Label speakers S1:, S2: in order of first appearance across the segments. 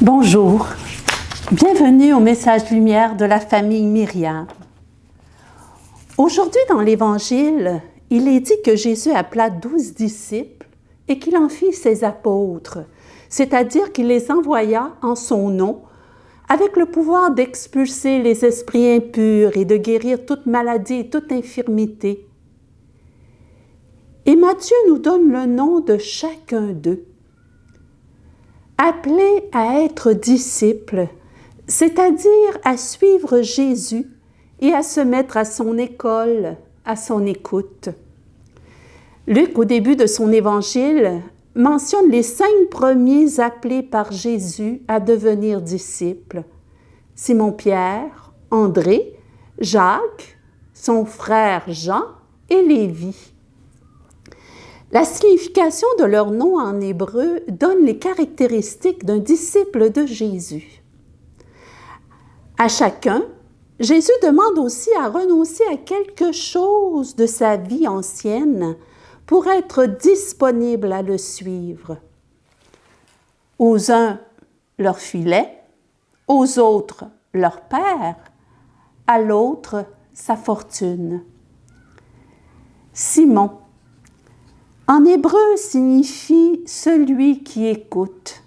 S1: Bonjour, bienvenue au message lumière de la famille Myriam. Aujourd'hui dans l'Évangile, il est dit que Jésus appela 12 disciples et qu'il en fit ses apôtres, c'est-à-dire qu'il les envoya en son nom avec le pouvoir d'expulser les esprits impurs et de guérir toute maladie et toute infirmité. Et Matthieu nous donne le nom de chacun d'eux. Appelés à être disciples, c'est-à-dire à suivre Jésus et à se mettre à son école, à son écoute. Luc, au début de son évangile, mentionne les 5 premiers appelés par Jésus à devenir disciples. Simon-Pierre, André, Jacques, son frère Jean et Lévi. La signification de leur nom en hébreu donne les caractéristiques d'un disciple de Jésus. À chacun, Jésus demande aussi à renoncer à quelque chose de sa vie ancienne pour être disponible à le suivre. Aux uns, leur filet, aux autres, leur père, à l'autre, sa fortune. Simon, en hébreu, signifie « celui qui écoute ».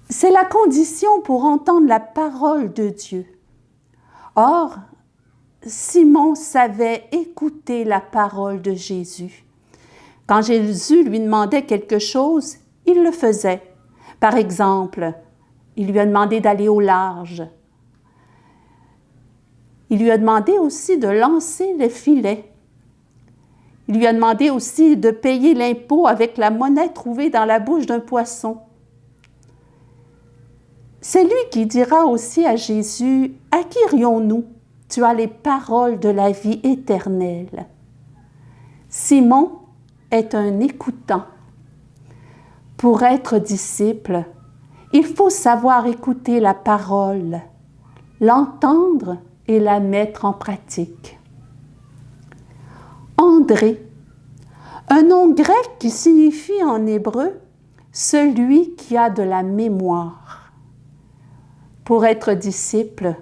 S1: C'est la condition pour entendre la parole de Dieu. Or, Simon savait écouter la parole de Jésus. Quand Jésus lui demandait quelque chose, il le faisait. Par exemple, il lui a demandé d'aller au large. Il lui a demandé aussi de lancer le filet. Il lui a demandé aussi de payer l'impôt avec la monnaie trouvée dans la bouche d'un poisson. C'est lui qui dira aussi à Jésus, « À qui irions-nous? Tu as les paroles de la vie éternelle. » Simon est un écoutant. Pour être disciple, il faut savoir écouter la parole, l'entendre et la mettre en pratique. André, un nom grec qui signifie en hébreu « celui qui a de la mémoire ». Pour être disciple,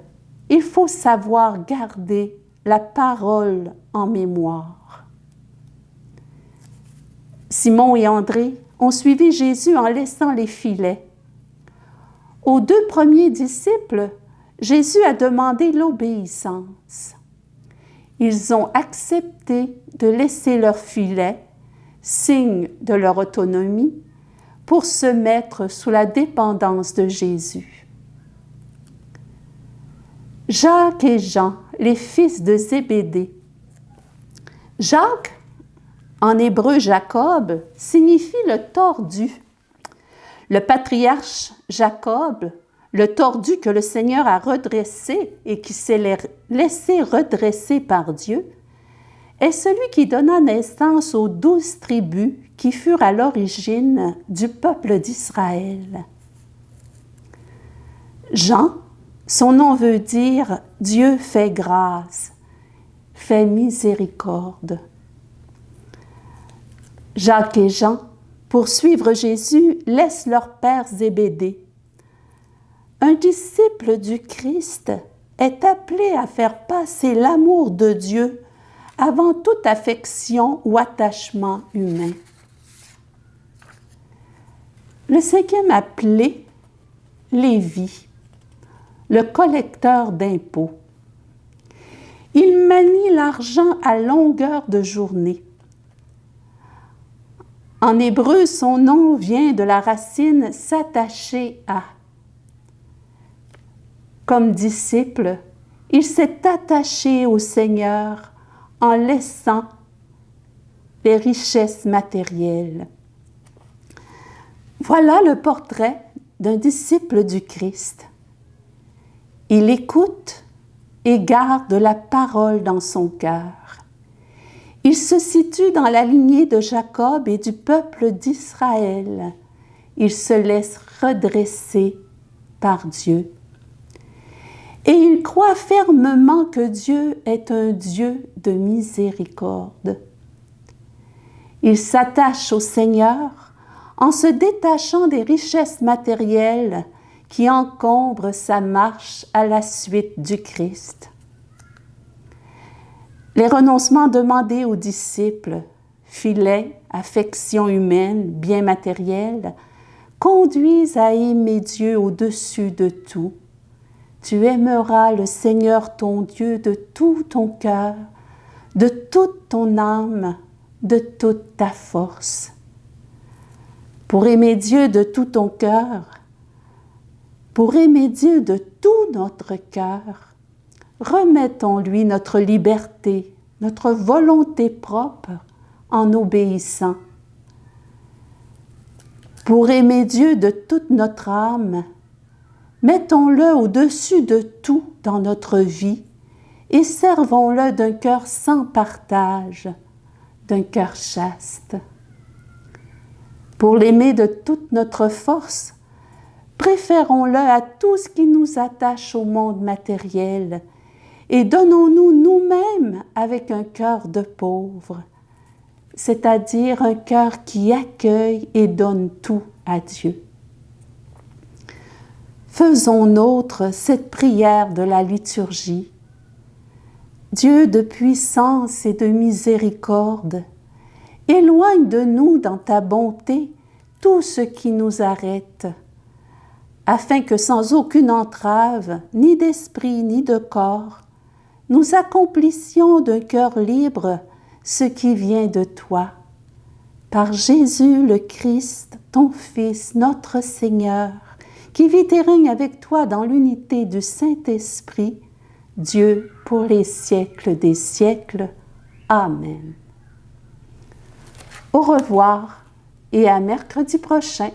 S1: il faut savoir garder la parole en mémoire. Simon et André ont suivi Jésus en laissant les filets. Aux 2 premiers disciples, Jésus a demandé l'obéissance. Ils ont accepté de laisser leur filet, signe de leur autonomie, pour se mettre sous la dépendance de Jésus. Jacques et Jean, les fils de Zébédée. Jacques, en hébreu Jacob, signifie le tordu. Le patriarche Jacob, le tordu que le Seigneur a redressé et qui s'est laissé redresser par Dieu, est celui qui donna naissance aux 12 tribus qui furent à l'origine du peuple d'Israël. Jean, son nom veut dire « Dieu fait grâce », fait miséricorde. Jacques et Jean, pour suivre Jésus, laissent leur père Zébédée. Un disciple du Christ est appelé à faire passer l'amour de Dieu avant toute affection ou attachement humain. Le 5e appelé, Lévi, le collecteur d'impôts. Il manie l'argent à longueur de journée. En hébreu, son nom vient de la racine « s'attacher à ». Comme disciple, il s'est attaché au Seigneur en laissant les richesses matérielles. Voilà le portrait d'un disciple du Christ. Il écoute et garde la parole dans son cœur. Il se situe dans la lignée de Jacob et du peuple d'Israël. Il se laisse redresser par Dieu. Et il croit fermement que Dieu est un Dieu de miséricorde. Il s'attache au Seigneur en se détachant des richesses matérielles qui encombrent sa marche à la suite du Christ. Les renoncements demandés aux disciples, filets, affections humaines, biens matériels, conduisent à aimer Dieu au-dessus de tout. Tu aimeras le Seigneur ton Dieu de tout ton cœur, de toute ton âme, de toute ta force. Pour aimer Dieu de tout ton cœur, pour aimer Dieu de tout notre cœur, remettons-lui notre liberté, notre volonté propre en obéissant. Pour aimer Dieu de toute notre âme, mettons-le au-dessus de tout dans notre vie et servons-le d'un cœur sans partage, d'un cœur chaste. Pour l'aimer de toute notre force, préférons-le à tout ce qui nous attache au monde matériel et donnons-nous nous-mêmes avec un cœur de pauvre, c'est-à-dire un cœur qui accueille et donne tout à Dieu. Faisons nôtre cette prière de la liturgie. Dieu de puissance et de miséricorde, éloigne de nous dans ta bonté tout ce qui nous arrête, afin que sans aucune entrave, ni d'esprit ni de corps, nous accomplissions d'un cœur libre ce qui vient de toi. Par Jésus le Christ, ton Fils, notre Seigneur, qui vit et règne avec toi dans l'unité du Saint-Esprit, Dieu pour les siècles des siècles. Amen. Au revoir et à mercredi prochain.